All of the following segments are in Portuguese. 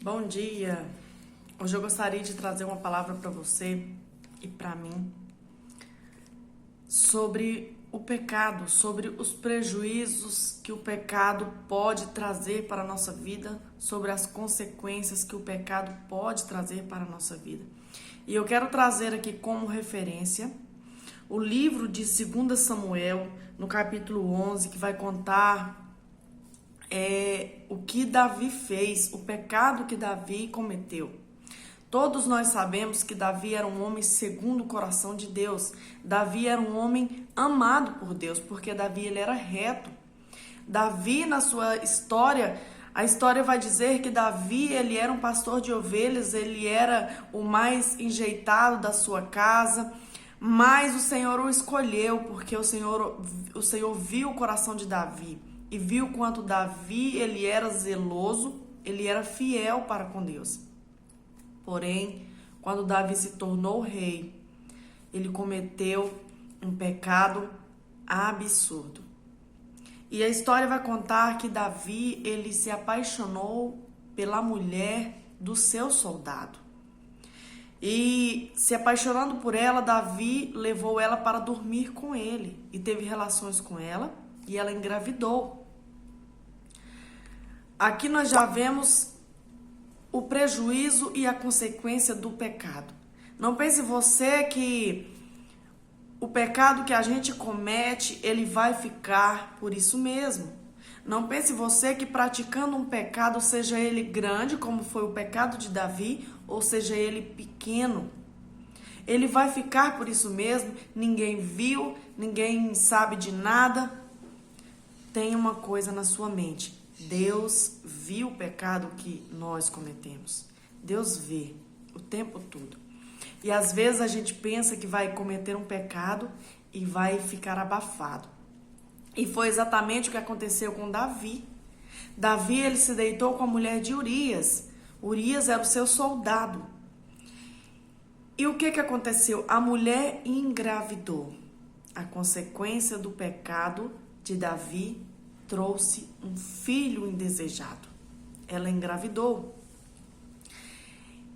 Bom dia! Hoje eu gostaria de trazer uma palavra para você e para mim sobre o pecado, sobre os prejuízos que o pecado pode trazer para a nossa vida, sobre as consequências que o pecado pode trazer para a nossa vida. E eu quero trazer aqui como referência o livro de 2 Samuel, no capítulo 11, que vai contar o que Davi fez, o pecado que Davi cometeu. Todos nós sabemos que Davi era um homem segundo o coração de Deus. Davi era um homem amado por Deus, porque Davi ele era reto. Davi, na sua história, a história vai dizer que Davi ele era um pastor de ovelhas, ele era o mais enjeitado da sua casa, mas o Senhor o escolheu, porque o Senhor viu o coração de Davi. E viu quanto Davi, ele era zeloso, ele era fiel para com Deus. Porém, quando Davi se tornou rei, ele cometeu um pecado absurdo. E a história vai contar que Davi, ele se apaixonou pela mulher do seu soldado. E se apaixonando por ela, Davi levou ela para dormir com ele e teve relações com ela e ela engravidou. Aqui nós já vemos o prejuízo e a consequência do pecado. Não pense você que o pecado que a gente comete, ele vai ficar por isso mesmo. Não pense você que praticando um pecado, seja ele grande, como foi o pecado de Davi, ou seja ele pequeno, ele vai ficar por isso mesmo. Ninguém viu, ninguém sabe de nada. Tem uma coisa na sua mente: Deus viu o pecado que nós cometemos. Deus vê o tempo todo. E às vezes a gente pensa que vai cometer um pecado e vai ficar abafado. E foi exatamente o que aconteceu com Davi. Davi, ele se deitou com a mulher de Urias. Urias era o seu soldado. E o que aconteceu? A mulher engravidou. A consequência do pecado de Davi trouxe um filho indesejado. Ela engravidou.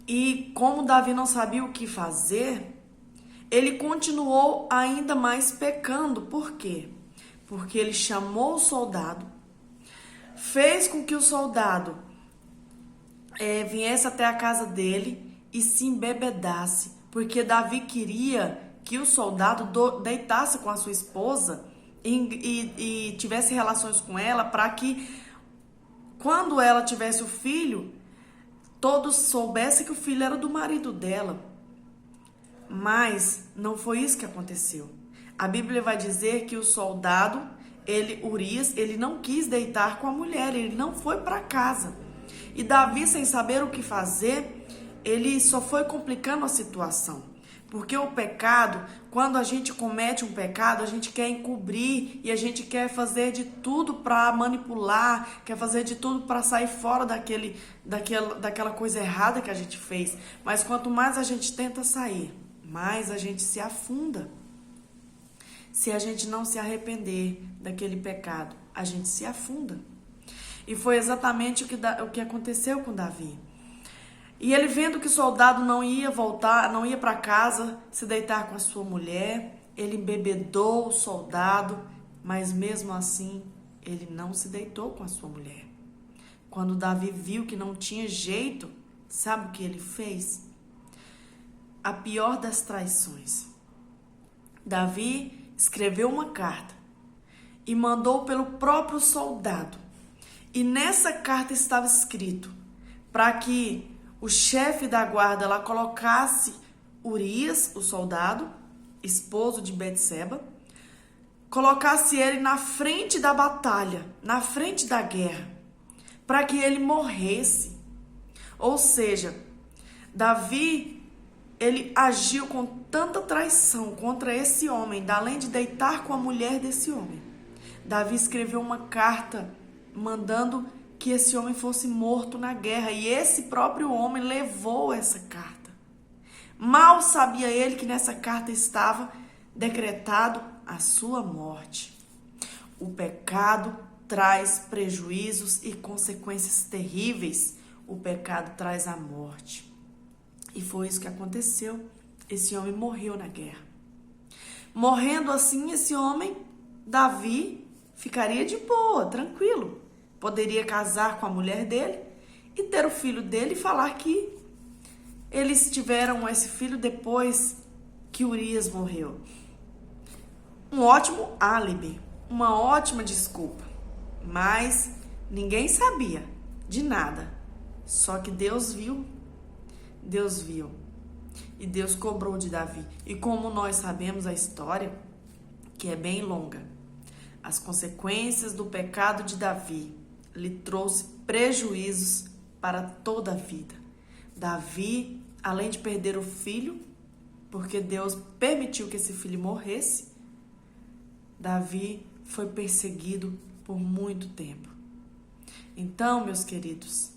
E como Davi não sabia o que fazer, ele continuou ainda mais pecando. Por quê? Porque ele chamou o soldado, fez com que o soldado viesse até a casa dele e se embebedasse, porque Davi queria que o soldado deitasse com a sua esposa e tivesse relações com ela, para que quando ela tivesse o filho, todos soubessem que o filho era do marido dela. Mas não foi isso que aconteceu. A Bíblia vai dizer que o soldado, Urias, ele não quis deitar com a mulher, ele não foi para casa. E Davi, sem saber o que fazer, ele só foi complicando a situação. Porque o pecado, quando a gente comete um pecado, a gente quer encobrir e a gente quer fazer de tudo para manipular, quer fazer de tudo para sair fora daquela coisa errada que a gente fez. Mas quanto mais a gente tenta sair, mais a gente se afunda. Se a gente não se arrepender daquele pecado, a gente se afunda. E foi exatamente o que aconteceu com Davi. E ele, vendo que o soldado não ia voltar, não ia para casa se deitar com a sua mulher, ele embebedou o soldado, mas mesmo assim ele não se deitou com a sua mulher. Quando Davi viu que não tinha jeito, sabe o que ele fez? A pior das traições. Davi escreveu uma carta e mandou pelo próprio soldado. E nessa carta estava escrito para que o chefe da guarda lá colocasse Urias, o soldado, esposo de Betseba, colocasse ele na frente da batalha, na frente da guerra, para que ele morresse. Ou seja, Davi, ele agiu com tanta traição contra esse homem, além de deitar com a mulher desse homem. Davi escreveu uma carta mandando que esse homem fosse morto na guerra, e esse próprio homem levou essa carta. Mal sabia ele que nessa carta estava decretado a sua morte. O pecado traz prejuízos e consequências terríveis. o pecado traz a morte. E foi isso que aconteceu. Esse homem morreu na guerra. Morrendo assim, esse homem, Davi, ficaria de boa, tranquilo. Poderia casar com a mulher dele e ter o filho dele e falar que eles tiveram esse filho depois que Urias morreu. Um ótimo álibi, uma ótima desculpa. Mas ninguém sabia de nada. Só que Deus viu. Deus viu. E Deus cobrou de Davi. E como nós sabemos a história, que é bem longa, as consequências do pecado de Davi lhe trouxe prejuízos para toda a vida. Davi, além de perder o filho, porque Deus permitiu que esse filho morresse, Davi foi perseguido por muito tempo. Então, meus queridos,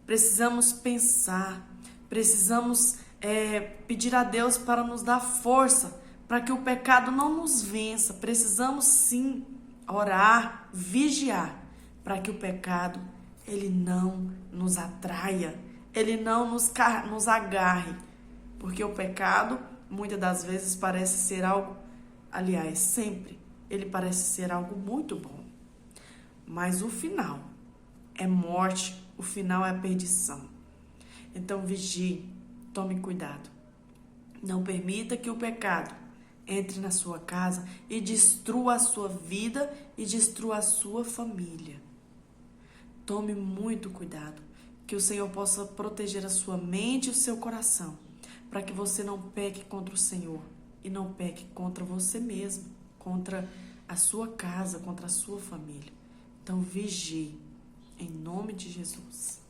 precisamos pensar, precisamos pedir a Deus para nos dar força, para que o pecado não nos vença. Precisamos sim orar, vigiar, para que o pecado ele não nos atraia, ele não nos agarre, porque o pecado muitas das vezes parece ser algo, aliás, sempre, ele parece ser algo muito bom, mas o final é morte, o final é a perdição. Então vigie, tome cuidado. Não permita que o pecado entre na sua casa e destrua a sua vida e destrua a sua família. Tome muito cuidado, que o Senhor possa proteger a sua mente e o seu coração, para que você não peque contra o Senhor e não peque contra você mesmo, contra a sua casa, contra a sua família. Então vigie, em nome de Jesus.